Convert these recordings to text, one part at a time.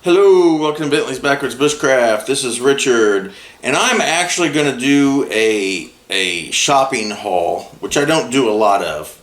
Hello, welcome to Bentley's Backwoods Bushcraft. This is Richard, and I'm actually going to do a shopping haul, which I don't do a lot of,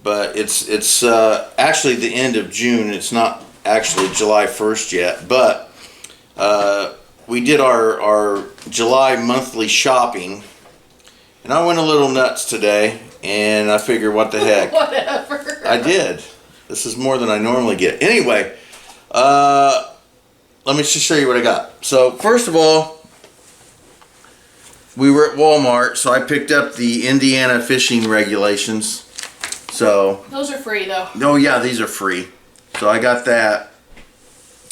but it's actually the end of June. It's not actually July 1st yet, but we did our July monthly shopping, and I went a little nuts today, and I figured, what the heck? Whatever. I did. This is more than I normally get. Anyway, let me just show you what I got. So first of all, we were at Walmart, so I picked up the Indiana fishing regulations. So those are free though. Oh yeah, these are free. So I got that,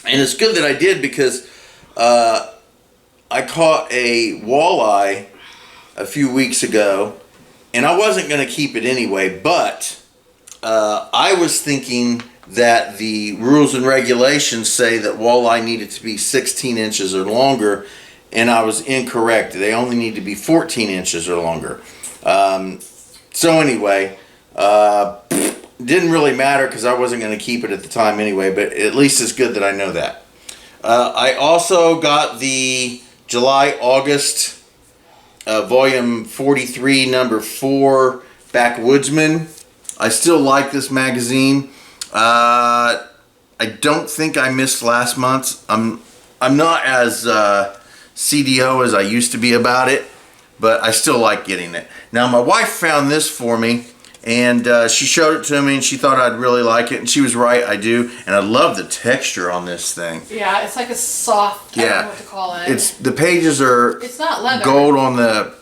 and it's good that I did because I caught a walleye a few weeks ago, and I wasn't going to keep it anyway, but I was thinking that the rules and regulations say that walleye needed to be 16 inches or longer, and I was incorrect. They only need to be 14 inches or longer. So anyway, didn't really matter because I wasn't going to keep it at the time anyway, but at least it's good that I know that. I also got the July-August volume 43 number 4 Backwoodsman. I still like this magazine. I don't think I missed last month's. I'm not as CDO as I used to be about it, but I still like getting it. Now my wife found this for me, and she showed it to me, and she thought I'd really like it, and she was right, I do. And I love the texture on this thing. Yeah, it's like a soft, I don't know what to call it. The pages are it's not leather. Gold on the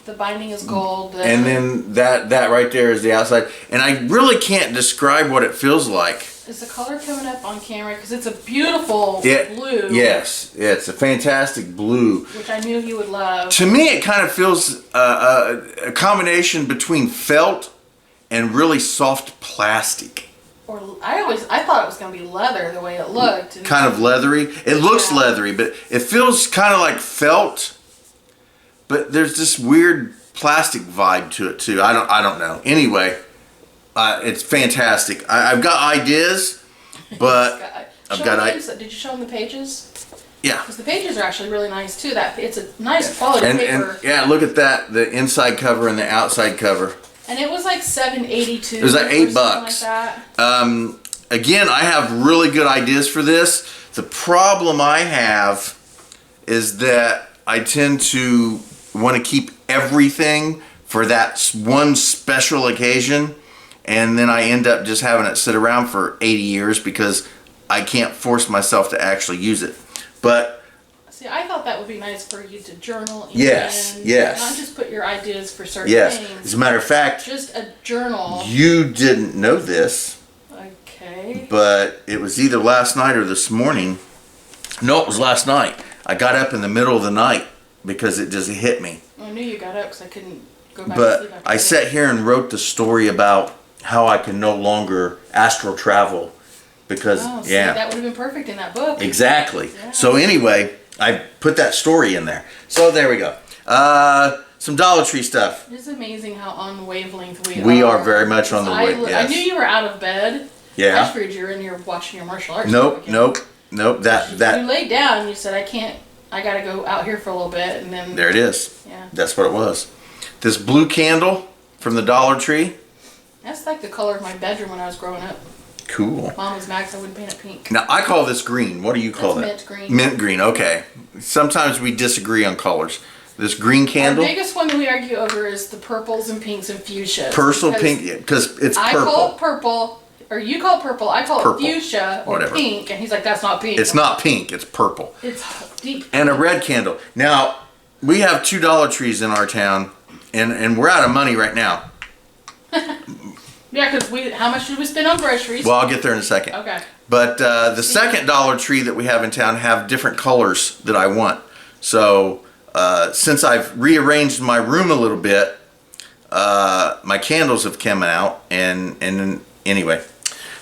the binding is gold. And then that right there is the outside. And I really can't describe what it feels like. Is the color coming up on camera? Because it's a beautiful blue. Yes, it's a fantastic blue. Which I knew you would love. To me, it kind of feels a combination between felt and really soft plastic. Or I thought it was going to be leather the way it looked. Kind of leathery. It looks leathery, but it feels kind of like felt. But there's this weird plastic vibe to it too. I don't know. Anyway, it's fantastic. I've got ideas, but Did you show them the pages? Yeah. Because the pages are actually really nice too. It's a nice quality paper. And yeah, look at that. The inside cover and the outside cover. And it was like $7.82. It was like $8. Like that. Again, I have really good ideas for this. The problem I have is that I tend to want to keep everything for that one special occasion, and then I end up just having it sit around for 80 years because I can't force myself to actually use it. But see, I thought that would be nice for you to journal in. Yes. Not just put your ideas for certain things. As a matter of fact, just a journal. You didn't know this. Okay. But it was either last night or this morning. No, it was last night. I got up in the middle of the night because it just hit me. I knew you got up because I couldn't go back to sleep. But I sat here and wrote the story about how I can no longer astral travel because, that would have been perfect in that book. Exactly. Yeah. So anyway, I put that story in there. So there we go. Some Dollar Tree stuff. It's amazing how on the wavelength we are. We are very much on the wavelength. I knew you were out of bed. Yeah. I figured you were in here watching your martial arts. Nope. That. You laid down and you said, I got to go out here for a little bit, and then... There it is. Yeah. That's what it was. This blue candle from the Dollar Tree. That's like the color of my bedroom when I was growing up. Cool. Mom was mad because I wouldn't paint it pink. Now, I call this green. What do you call it? Mint green. Mint green, okay. Sometimes we disagree on colors. This green candle. The biggest one that we argue over is the purples and pinks and fuchsias. Pink, because it's purple. I call it purple. Or you call it purple, I call purple. it fuchsia or pink, and he's like, that's not pink. It's not pink, it's purple. It's deep. And a red candle. Now, we have 2 Dollar Trees in our town, and we're out of money right now. Yeah, because how much did we spend on groceries? Well, I'll get there in a second. Okay. But the second Dollar Tree that we have in town have different colors that I want. So, since I've rearranged my room a little bit, my candles have come out, and anyway.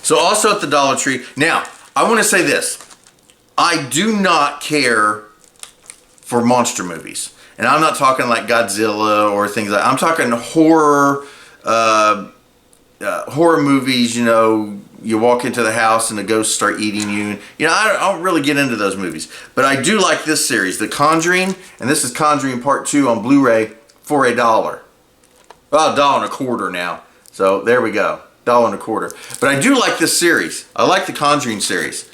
So also at the Dollar Tree. Now, I want to say this. I do not care for monster movies. And I'm not talking like Godzilla or things like that. I'm talking horror, horror movies, you know, you walk into the house and the ghosts start eating you. You know, I don't really get into those movies. But I do like this series, The Conjuring, and this is Conjuring Part 2 on Blu-ray for $1. Well, $1.25 now. So there we go, $1.25. But I do like this series. I like the Conjuring series.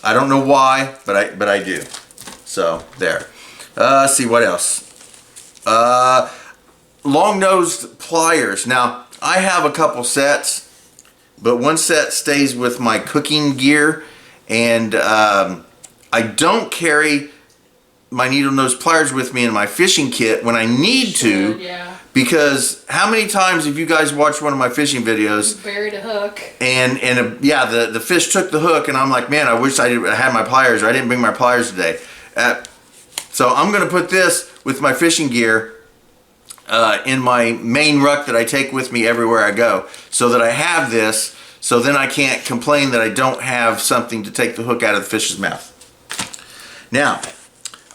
I don't know why, but I do. So there. Let's see what else. Long-nosed pliers. Now, I have a couple sets, but one set stays with my cooking gear, and I don't carry my needle nose pliers with me in my fishing kit when I need to. Yeah. Because how many times have you guys watched one of my fishing videos? You buried a hook. And yeah, the fish took the hook, and I'm like, man, I wish I had my pliers, or I didn't bring my pliers today. So I'm going to put this with my fishing gear in my main ruck that I take with me everywhere I go, so that I have this, so then I can't complain that I don't have something to take the hook out of the fish's mouth. Now,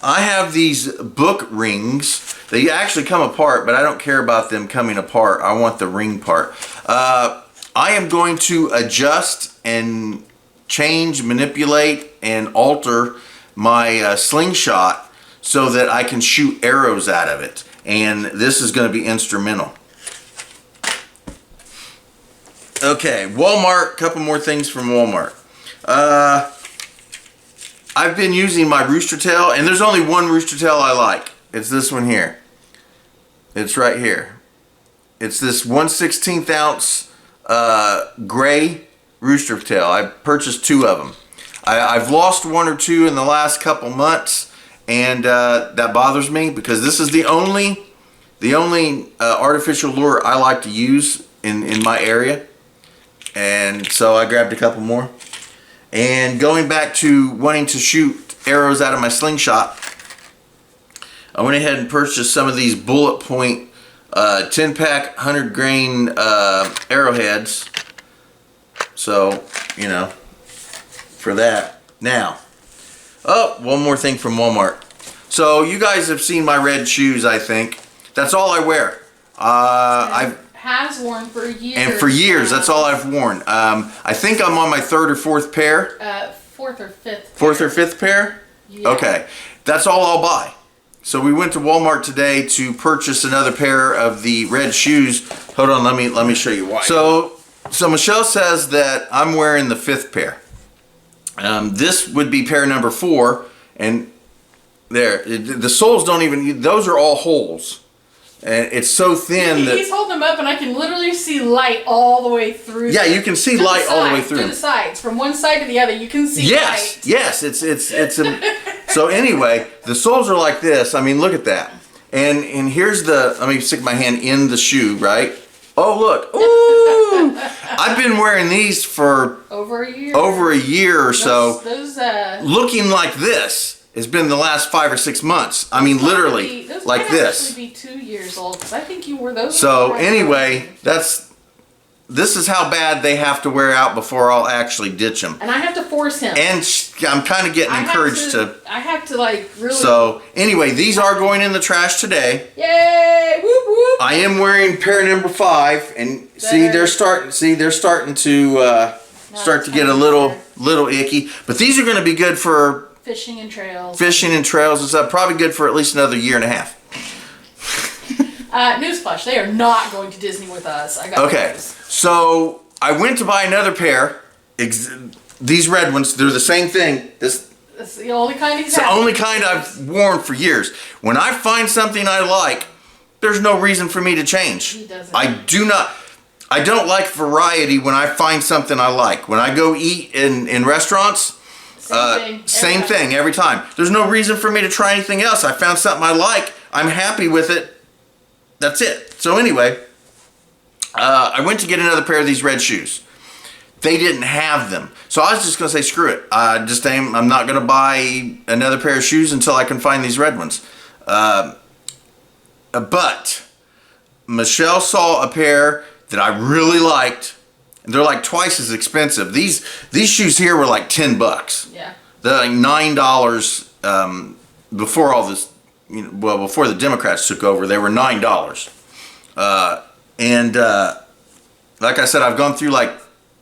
I have these book rings. They actually come apart, but I don't care about them coming apart. I want the ring part. I am going to adjust and change, manipulate, and alter my slingshot so that I can shoot arrows out of it. And this is going to be instrumental. Okay, Walmart, couple more things from Walmart. I've been using my rooster tail, and there's only one rooster tail I like. It's this one here. It's right here. It's this 1/16 ounce gray rooster tail. I purchased 2 of them. I've lost 1 or 2 in the last couple months, and that bothers me because this is the only artificial lure I like to use in my area. And so I grabbed a couple more. And going back to wanting to shoot arrows out of my slingshot, I went ahead and purchased some of these bullet point 10-pack 100 grain arrowheads. So, you know, for that. Now, one more thing from Walmart. So you guys have seen my red shoes, I think. That's all I wear. Has worn for years. And for years, that's all I've worn. I think I'm on my 3rd or 4th pair. 4th or 5th. 4th or 5th pair? Yeah. Okay. That's all I'll buy. So we went to Walmart today to purchase another pair of the red shoes. Hold on, let me show you why. So Michelle says that I'm wearing the 5th pair. This would be pair number 4, and there, the soles don't even, those are all holes. And it's so thin that he's holding them up, and I can literally see light all the way through. Yeah, you can see light all the way through. To the sides, from one side to the other, you can see light. Yes, it's so anyway, the soles are like this. I mean, look at that. And here's let me stick my hand in the shoe, right? Oh, look. Ooh! I've been wearing these for over a year or so. Those looking like this. It's been the last 5 or 6 months. I mean, literally, those like this. Those might actually be 2 years old, because I think you wore those. So anyway, this is how bad they have to wear out before I'll actually ditch them. And I have to force him. And I'm kind of getting encouraged to. I have to like really. So anyway, these are going in the trash today. Yay! Whoop whoop! I am wearing pair number 5, and see they're starting to start to get a little icky. But these are going to be good for fishing and trails. Fishing and trails and stuff. Probably good for at least another 1.5 years. Newsflash: they are not going to Disney with us. I got okay. those. So I went to buy another pair. These red ones, they're the same thing. That's the only kind It's the only kind I've worn for years. When I find something I like, there's no reason for me to change. He doesn't. I don't like variety when I find something I like. When I go eat in restaurants, same thing every time. There's no reason for me to try anything else. I found something I like. I'm happy with it. That's it. So anyway, I went to get another pair of these red shoes. They didn't have them. So I was just going to say, screw it. I'm not going to buy another pair of shoes until I can find these red ones. But Michelle saw a pair that I really liked. And they're like twice as expensive. These shoes here were like $10. Yeah. They're like $9 before all this. Before the Democrats took over, they were $9. Like I said, I've gone through like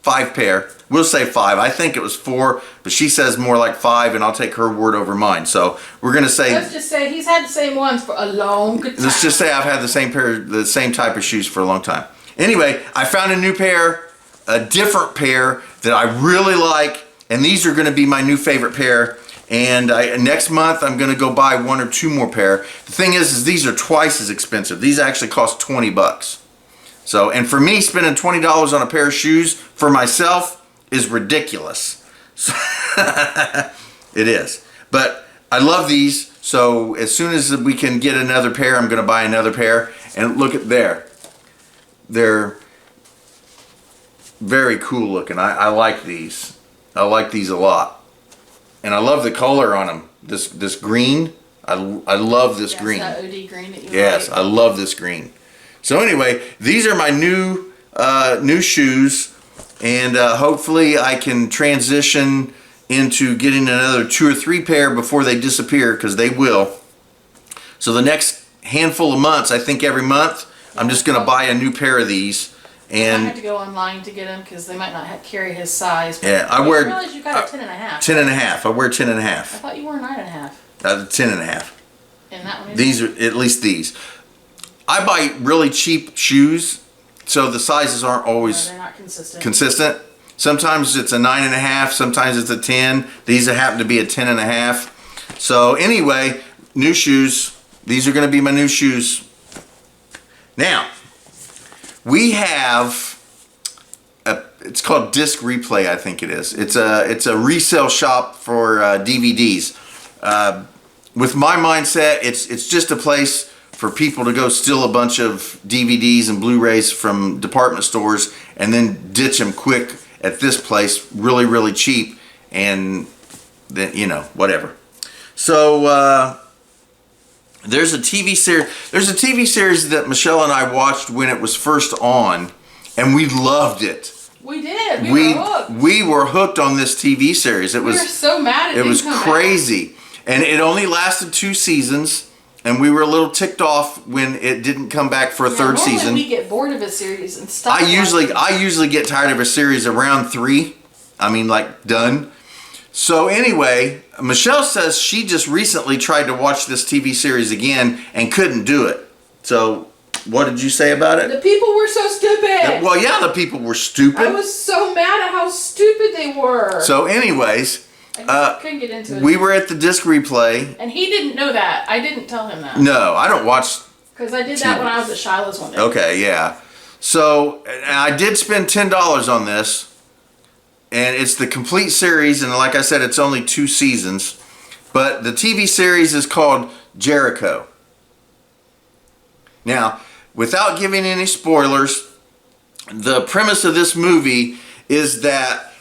5 pair. We'll say 5. I think it was 4, but she says more like 5, and I'll take her word over mine. So we're gonna say. Let's just say he's had the same ones for a long time. Let's just say I've had the same type of shoes for a long time. Anyway, I found a new pair, a different pair that I really like, and these are gonna be my new favorite pair. And next month I'm gonna go buy 1 or 2 more pair. The thing is these are twice as expensive. These actually cost $20. So, and for me, spending $20 on a pair of shoes for myself is ridiculous. So it is. But I love these. So as soon as we can get another pair, I'm gonna buy another pair. And look at there. They're very cool looking. I like these. I like these a lot. And I love the color on them. This green. I love this green. That OD green that you Yes, like. I love this green. So anyway, these are my new shoes, and hopefully I can transition into getting another 2 or 3 pair before they disappear, because they will. So the next handful of months, I think every month, I'm just going to buy a new pair of these. And I have to go online to get them because they might not carry his size. Yeah, I realize you got a 10.5. 10.5. I wear 10.5. I thought you wore a 9.5. 10.5. And that one is. These are at least these. I buy really cheap shoes, so the sizes aren't always they're not consistent. consistent. Sometimes it's a 9.5, sometimes it's a 10. These happen to be a 10.5. So anyway, new shoes. These are going to be my new shoes. Now, we have it's called Disc Replay, I think it is. It's a resale shop for DVDs. With my mindset, it's just a place for people to go steal a bunch of DVDs and Blu-rays from department stores and then ditch them quick at this place, really, really cheap, and then, whatever. So there's a TV series. There's a TV series that Michelle and I watched when it was first on, and we loved it. We did. We were hooked. We were hooked on this TV series. We were so mad it was crazy. And it only lasted 2 seasons, and we were a little ticked off when it didn't come back for a third season. We get bored of a series and stop. I usually get tired of a series around 3. I mean, like, done. So anyway, Michelle says she just recently tried to watch this TV series again and couldn't do it. So what did you say about it? The people were so stupid. Well, yeah, the people were stupid. I was so mad at how stupid they were. So anyways, I couldn't get into it. We were at the Disc Replay. And he didn't know that. I didn't tell him that. No, I don't watch. Because I did that when I was at Shiloh's one day. Okay, yeah. So I did spend $10 on this. And it's the complete series, and like I said, it's only 2 seasons. But the TV series is called Jericho. Now, without giving any spoilers, the premise of this movie is that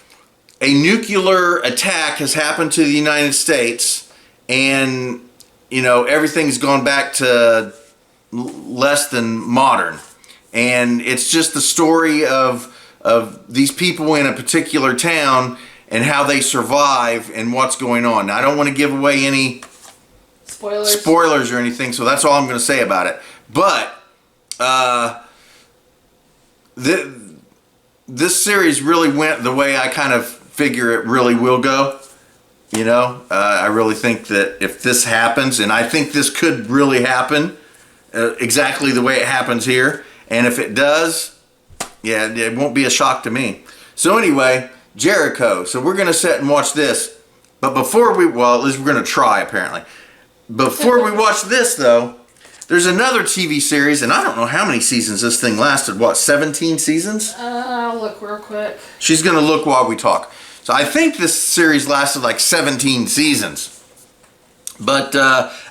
a nuclear attack has happened to the United States, and everything's gone back to less than modern. And it's just the story of these people in a particular town and how they survive and what's going on. Now, I don't want to give away any spoilers or anything, so that's all I'm going to say about it. But this series really went the way I kind of figure it really will go. I really think that if this happens, and I think this could really happen exactly the way it happens here, and if it does, yeah, it won't be a shock to me. So anyway, Jericho. So we're going to sit and watch this. But before at least we're going to try, apparently. Before we watch this, though, there's another TV series, and I don't know how many seasons this thing lasted. What, 17 seasons? I'll look real quick. She's going to look while we talk. So I think this series lasted like 17 seasons. But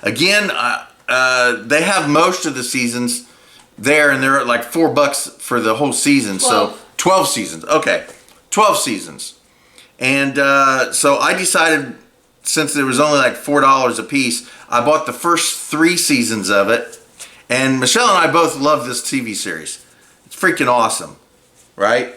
again, they have most of the seasons there, and they're at like $4 for the whole season. 12. So 12 seasons. Okay, 12 seasons. And so I decided, since there was only like $4 a piece, I bought the first 3 seasons of it. And Michelle and I both love this TV series. It's freaking awesome, right?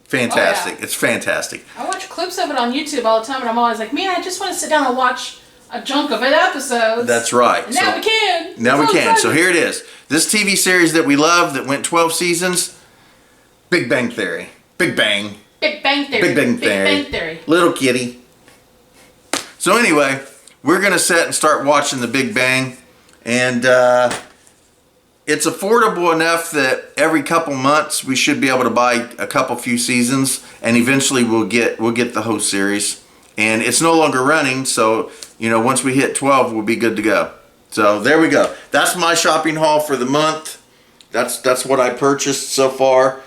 Fantastic. Oh, yeah. It's fantastic. I watch clips of it on YouTube all the time, and I'm always like, man, I just want to sit down and watch a chunk of it episodes. That's right. And now we can. Now we can. So here it is. This TV series that we love that went 12 seasons, Big Bang Theory. Big Bang. Big Bang Theory. Big Bang Theory. Bang Theory. Little kitty. So anyway, we're gonna sit and start watching The Big Bang, and it's affordable enough that every couple months we should be able to buy a few seasons, and eventually we'll get the whole series. And it's no longer running, so once we hit 12, we'll be good to go. So there we go. That's my shopping haul for the month. That's what I purchased so far.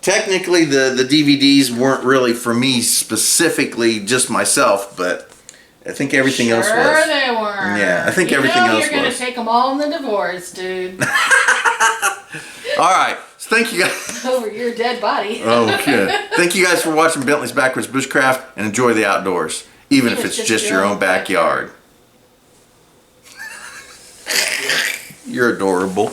Technically, the DVDs weren't really for me specifically, just myself, but I think everything else was. Sure they were. Yeah, I think everything else was. You're going to take them all in the divorce, dude. All right. So thank you guys. Over your dead body. Oh, good. Thank you guys for watching Bentley's Backwoods Bushcraft, and enjoy the outdoors, even if it's just your own backyard. You're adorable.